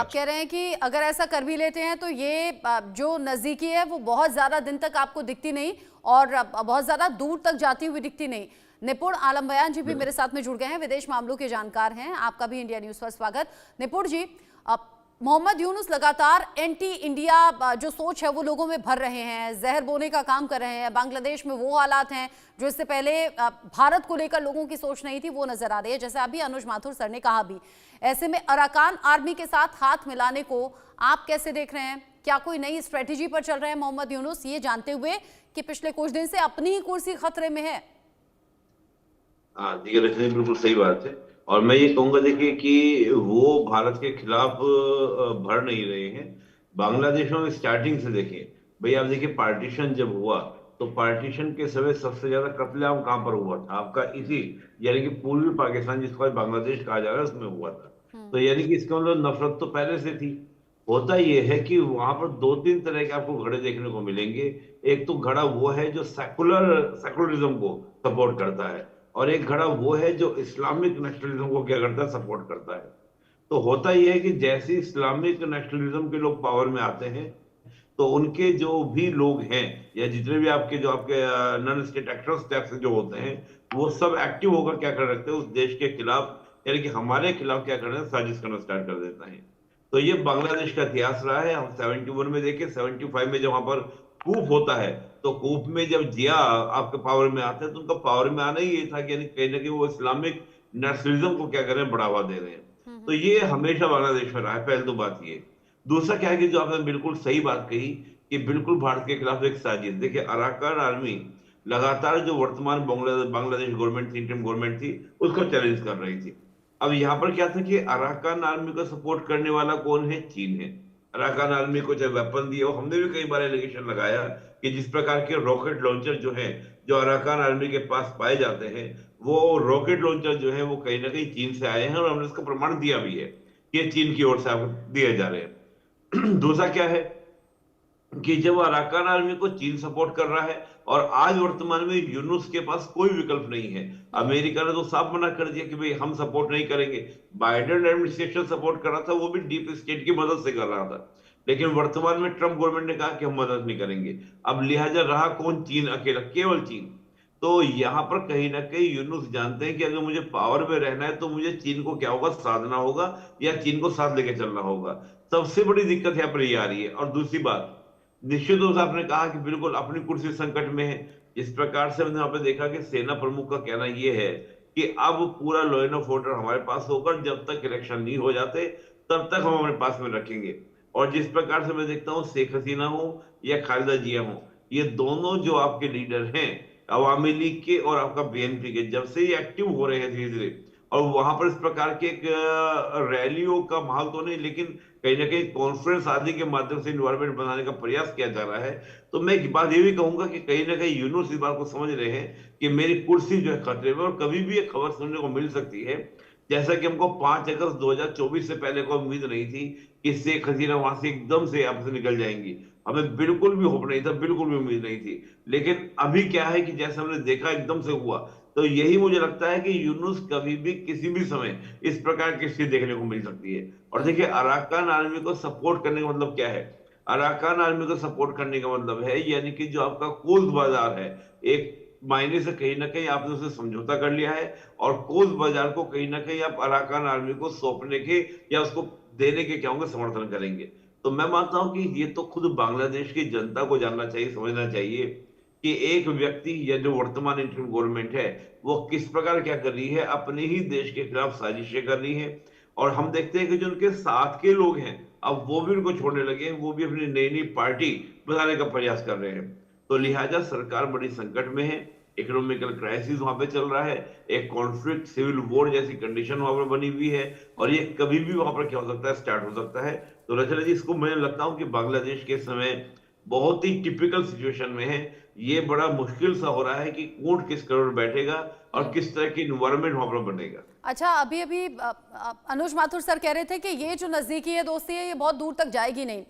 आप कह रहे हैं कि अगर ऐसा कर भी लेते हैं तो ये जो नज़दीकी है वो बहुत ज़्यादा दिन तक आपको दिखती नहीं और बहुत ज़्यादा दूर तक जाती हुई दिखती नहीं। निपुण आलम बयान जी भी मेरे साथ में जुड़ गए हैं, विदेश मामलों के जानकार हैं। आपका भी इंडिया न्यूज़ पर स्वागत। निपुण जी, मोहम्मद यूनुस लगातार एंटी इंडिया जो सोच है वो लोगों में भर रहे हैं, जहर बोने का काम कर रहे हैं। बांग्लादेश में वो हालात हैं जो इससे पहले भारत को लेकर लोगों की सोच नहीं थी, वो नजर आ रही है, जैसे अभी अनुज माथुर सर ने कहा भी। ऐसे में अराकान आर्मी के साथ हाथ मिलाने को आप कैसे देख रहे हैं? क्या कोई नई स्ट्रेटेजी पर चल रहे हैं मोहम्मद यूनुस, ये जानते हुए कि पिछले कुछ दिन से अपनी ही कुर्सी खतरे में है? हाँ, देखिए रजनी, बिल्कुल सही बात है। और मैं ये कहूंगा देखिए कि वो भारत के खिलाफ भर नहीं रहे हैं। बांग्लादेश में स्टार्टिंग से देखिए, भाई आप देखिए पार्टीशन जब हुआ तो पार्टीशन के समय सबसे ज्यादा कत्लेआम कहाँ पर हुआ था आपका, इसी यानी कि पूर्वी पाकिस्तान जिसको आज बांग्लादेश कहा जा रहा है उसमें हुआ था। तो यानी कि इसका मतलब नफरत तो पहले से थी। होता यह है कि वहां पर दो तीन तरह के आपको घड़े देखने को मिलेंगे। एक तो घड़ा वो है जो सेकुलरिज्म को सपोर्ट करता है, और एक घड़ा वो है जो इस्लामिक नेशनलिज्म को क्या करता है, सपोर्ट करता है। तो होता यह है कि जैसे इस्लामिक नेशनलिज्म के लोग पावर में आते हैं तो उनके जो भी लोग हैं या जितने भी आपके नॉन स्टेट एक्टर्स टाइप से जो होते हैं, वो सब एक्टिव होकर क्या कर रखते हैं उस देश के खिलाफ, यानी कि हमारे खिलाफ क्या कर रहे हैं, साजिश करना स्टार्ट कर देता है। तो ये बांग्लादेश का इतिहास रहा है। हम 71 में देखें, 75 में जब वहां पर कूप होता है, तो कूप में जब जिया आपके पावर में आते हैं तो उनका पावर में आना ही ये था कि यानी कहीं ना कहीं वो इस्लामिक नेशनलिज्म को क्या कर रहे हैं, बढ़ावा दे रहे हैं। तो ये हमेशा बांग्लादेश में रहा है, पहली तो बात ये। दूसरा क्या है कि जो आपने बिल्कुल सही बात कही कि बिल्कुल भारत के खिलाफ एक साजिश। देखिए अराकान आर्मी लगातार जो वर्तमान बांग्लादेश गवर्नमेंट थी, इंटरिम गवर्नमेंट थी, उसको चैलेंज कर रही थी। अब यहाँ पर क्या था कि अराकान आर्मी को सपोर्ट करने वाला कौन है, चीन है। अराकान आर्मी को चाहे वेपन दिए हो, हमने भी कई बार एलिगेशन लगाया कि जिस प्रकार के रॉकेट लॉन्चर जो है, जो अराकान आर्मी के पास पाए जाते हैं, वो रॉकेट लॉन्चर जो है वो कहीं ना कहीं चीन से आए हैं, और हमने इसका प्रमाण दिया भी है कि ये चीन की ओर से आपको दिए जा रहे हैं। दूसरा क्या है कि जब अराकान आर्मी को चीन सपोर्ट कर रहा है, और आज वर्तमान में यूनुस के पास कोई विकल्प नहीं है। अमेरिका ने तो साफ मना कर दिया कि भाई हम सपोर्ट नहीं करेंगे। बाइडेन एडमिनिस्ट्रेशन सपोर्ट कर रहा था, वो भी डीप स्टेट की मदद से कर रहा था। लेकिन वर्तमान में ट्रंप गवर्नमेंट ने कहा कि हम मदद नहीं करेंगे। अब लिहाजा रहा कौन, चीन अकेला, केवल चीन। तो यहाँ पर कहीं ना कहीं यूनुस जानते हैं कि अगर मुझे पावर में रहना है तो मुझे चीन को क्या होगा, साधना होगा, या चीन को साथ लेके चलना होगा। सबसे बड़ी दिक्कत यहाँ पर ये आ रही है। और दूसरी बात, निश्चित रूप से आपने कहा कि बिल्कुल अपनी कुर्सी संकट में है। जिस प्रकार से हमने वहां पे देखा कि सेना प्रमुख का कहना यह है कि अब पूरा लॉ एंड ऑफ ऑर्डर हमारे पास होकर जब तक इलेक्शन नहीं हो जाते तब तक हम अपने पास में रखेंगे। और जिस प्रकार से मैं देखता हूँ, शेख हसीना हो या खालिदा जिया हो, ये दोनों जो आपके लीडर हैं अवामी लीग के और आपका बीएनपी के, जब से ये एक्टिव हो रहे हैं धीरे धीरे, और वहां पर इस प्रकार के एक रैलियों का माहौल तो नहीं, लेकिन कहीं ना कहीं कॉन्फ्रेंस आदि के माध्यम से इन्वायरमेंट बनाने का प्रयास किया जा रहा है। तो मैं एक बात ये भी कहूंगा कि कहीं ना कहीं यूनुस इस बात को समझ रहे हैं कि मेरी कुर्सी जो है खतरे में, और कभी भी एक खबर सुनने को मिल सकती है। जैसा कि हमको 5 अगस्त 2024 से पहले कोई उम्मीद नहीं थी कि शेख हसीना वहां से एकदम से यहाँ से निकल जाएंगी। हमें बिल्कुल भी होप नहीं था, बिल्कुल भी उम्मीद नहीं थी। लेकिन अभी क्या है कि जैसा हमने देखा एकदम से हुआ। तो यही मुझे लगता है कि यूनुस कभी भी किसी भी समय इस प्रकार की स्थिति देखने को मिल सकती है। और देखिए अराकान आर्मी को सपोर्ट करने का मतलब क्या है। अराकान आर्मी को सपोर्ट करने का मतलब है यानी कि जो आपका कोल्ड बाजार है, एक मायने से कहीं ना कहीं आपने उसे समझौता कर लिया है, और कोल्ड बाजार को कहीं ना कहीं आप अराकान आर्मी को सौंपने के या उसको देने के क्या होंगे, समर्थन करेंगे। तो मैं मानता हूं कि ये तो खुद बांग्लादेश की जनता को जानना चाहिए, समझना चाहिए कि एक व्यक्ति या जो वर्तमान इंटरिम गवर्नमेंट है वो किस प्रकार क्या कर रही है, अपने ही देश के खिलाफ साजिशें कर रही है। और हम देखते हैं कि जो उनके साथ के लोग हैं, अब वो भी उनको छोड़ने लगे हैं, वो भी अपनी नई नई पार्टी बनाने का प्रयास कर रहे हैं। तो लिहाजा सरकार बड़ी संकट में है। इकोनॉमिकल क्राइसिस वहां पे चल रहा है, एक कॉन्फ्लिक्ट, सिविल वॉर जैसी कंडीशन वहां पर बनी हुई है, और ये कभी भी वहां पर क्या हो सकता है, स्टार्ट हो सकता है। तो रचना जी, इसको मैं लगता हूँ कि बांग्लादेश के समय बहुत ही टिपिकल सिचुएशन में है। ये बड़ा मुश्किल सा हो रहा है कि कौन किस करोड़ बैठेगा और किस तरह की इन्वायरमेंट वहां पर बनेगा। अच्छा, अभी अभी अनुज माथुर सर कह रहे थे कि ये जो नजदीकी है दोस्ती है ये बहुत दूर तक जाएगी नहीं।